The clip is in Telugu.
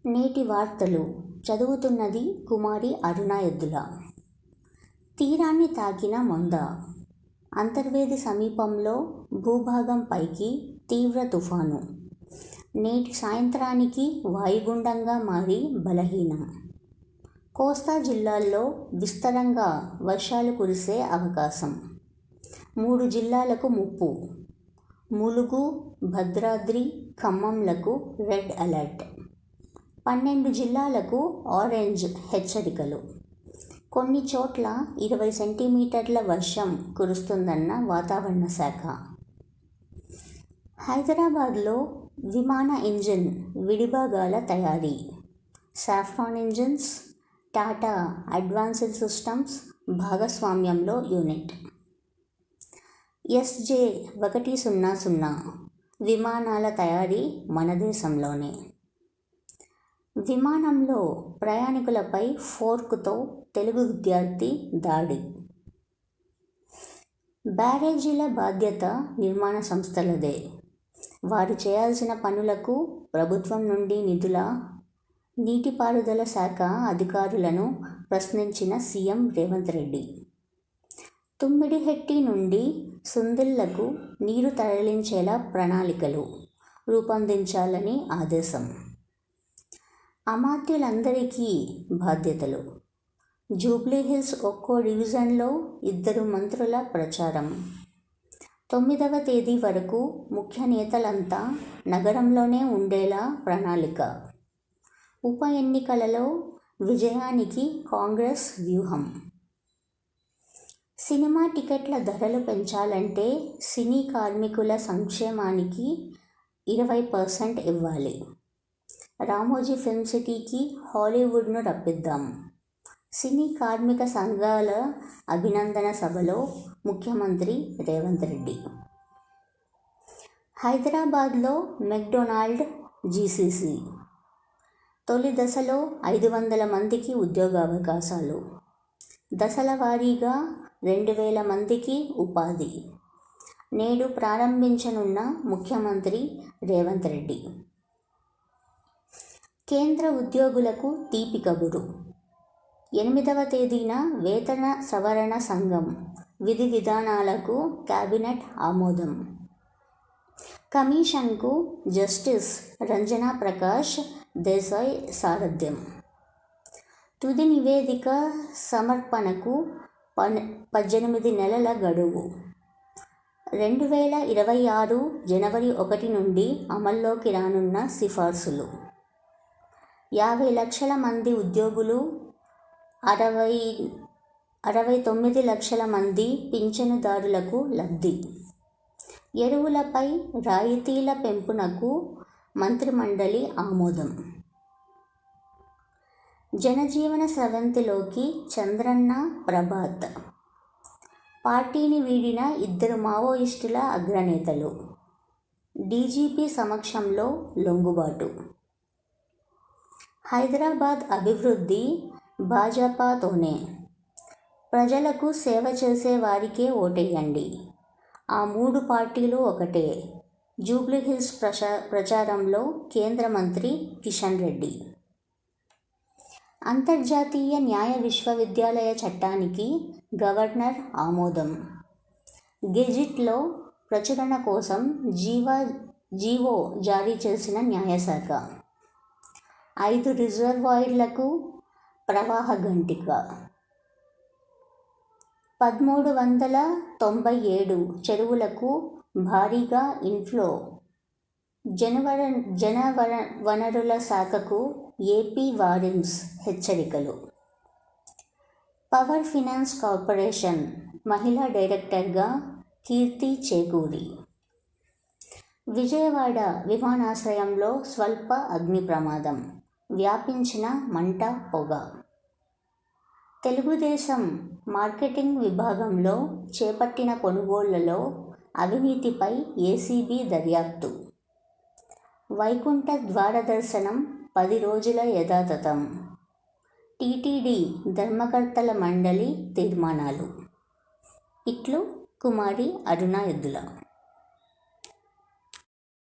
నేటి వార్తలు చదువుతున్నది కుమారి అరుణ ఎద్దుల. తీరాన్ని తాకిన మొంద. అంతర్వేది సమీపంలో భూభాగం పైకి తీవ్ర తుఫాను. నేటి సాయంత్రానికి వాయుగుండంగా మారి బలహీనం. కోస్తా జిల్లాల్లో విస్తారంగా వర్షాలు కురిసే అవకాశం. 3 జిల్లాలకు ముప్పు. ములుగు, భద్రాద్రి, ఖమ్మంలకు రెడ్ అలర్ట్. 12 జిల్లాలకు ఆరెంజ్ హెచ్చరికలు. కొన్ని చోట్ల 20 సెంటీమీటర్ల వర్షం కురుస్తుందన్న వాతావరణ శాఖ. హైదరాబాద్లో విమాన ఇంజిన్ విడిభాగాల తయారీ. Safran engines, Tata advanced systems భాగస్వామ్యంలో యూనిట్. SJ100 విమానాల తయారీ మన దేశంలోనే. విమానంలో ప్రయాణికులపై ఫోర్కుతో తెలుగు విద్యార్థి దాడి. బ్యారేజీల బాధ్యత నిర్మాణ సంస్థలదే. వారు చేయాల్సిన పనులకు ప్రభుత్వం నుండి నిధుల నీటిపారుదల శాఖ అధికారులను ప్రశ్నించిన సీఎం రేవంత్ రెడ్డి. తుమ్మిడిహెట్టి నుండి సుందిళ్లకు నీరు తరలించేలా ప్రణాళికలు రూపొందించాలని ఆదేశం. అమాత్యులందరికీ బాధ్యతలు. జూబ్లీహిల్స్ ఒక్కో డివిజన్లో 2 మంత్రుల ప్రచారం. 9వ తేదీ వరకు ముఖ్య నేతలంతా నగరంలోనే ఉండేలా ప్రణాళిక. ఉప ఎన్నికలలో విజయానికి కాంగ్రెస్ వ్యూహం. సినిమా టికెట్ల ధరలు పెంచాలంటే సినీ కార్మికుల సంక్షేమానికి 20% ఇవ్వాలి. రామోజీ ఫిల్మ్ సిటీకి హాలీవుడ్ను రప్పిద్దాం. సినీ కార్మిక సంఘాల అభినందన సభలో ముఖ్యమంత్రి రేవంత్ రెడ్డి. హైదరాబాద్లో మెక్డొనాల్డ్ GCC. తొలి దశలో 500 మందికి ఉద్యోగావకాశాలు. దశల వారీగా 2000 మందికి ఉపాధి. నేడు ప్రారంభించనున్న ముఖ్యమంత్రి రేవంత్ రెడ్డి. కేంద్ర ఉద్యోగులకు తీపి కబురు. 8వ తేదీన వేతన సవరణ సంఘం విధి విధానాలకు కేబినెట్ ఆమోదం. కమిషన్కు జస్టిస్ రంజనా ప్రకాష్ దేశాయ్ సారథ్యం. తుది నివేదిక సమర్పణకు 18 నెలల గడువు. 2026 జనవరి 1 నుండి అమల్లోకి రానున్న సిఫార్సులు. 50 లక్షల మంది ఉద్యోగులు, 69 లక్షల మంది పింఛనుదారులకు లబ్ధి. ఎరువులపై రాయితీల పెంపునకు మంత్రిమండలి ఆమోదం. జనజీవన స్రవంతిలోకి చంద్రన్న, ప్రభాత్. పార్టీని వీడిన 2 మావోయిస్టుల అగ్రనేతలు. డీజీపీ సమక్షంలో లొంగుబాటు. హైదరాబాద్ అభివృద్ధి భాజపాతోనే. ప్రజలకు సేవ చేసే వారికే ఓటేయండి. ఆ 3 పార్టీలు ఒకటే. జూబ్లీహిల్స్ ప్రచారంలో కేంద్ర మంత్రి కిషన్ రెడ్డి. అంతర్జాతీయ న్యాయ విశ్వవిద్యాలయ చట్టానికి గవర్నర్ ఆమోదం. గెజిట్లో ప్రచురణ కోసం జీవో జారీ చేసిన న్యాయశాఖ. 5 రిజర్వాయర్లకు ప్రవాహ గంటిక. 1397 చెరువులకు భారీగా ఇన్ఫ్లో. జలవనరుల శాఖకు ఏపీ వారిమ్స్ హెచ్చరికలు. పవర్ ఫైనాన్స్ కార్పొరేషన్ మహిళా డైరెక్టర్గా కీర్తి చేకూరి. విజయవాడ విమానాశ్రయంలో స్వల్ప అగ్ని ప్రమాదం. వ్యాపించిన మంట, పొగ. తెలుగుదేశం మార్కెటింగ్ విభాగంలో చేపట్టిన కొనుగోళ్లలో అవినీతిపై ఏసీబీ దర్యాప్తు. వైకుంఠ ద్వార దర్శనం 10 రోజుల యథాతథం. టీటీడీ ధర్మకర్తల మండలి తీర్మానాలు. ఇట్లు కుమారి అరుణ ఎద్దుల.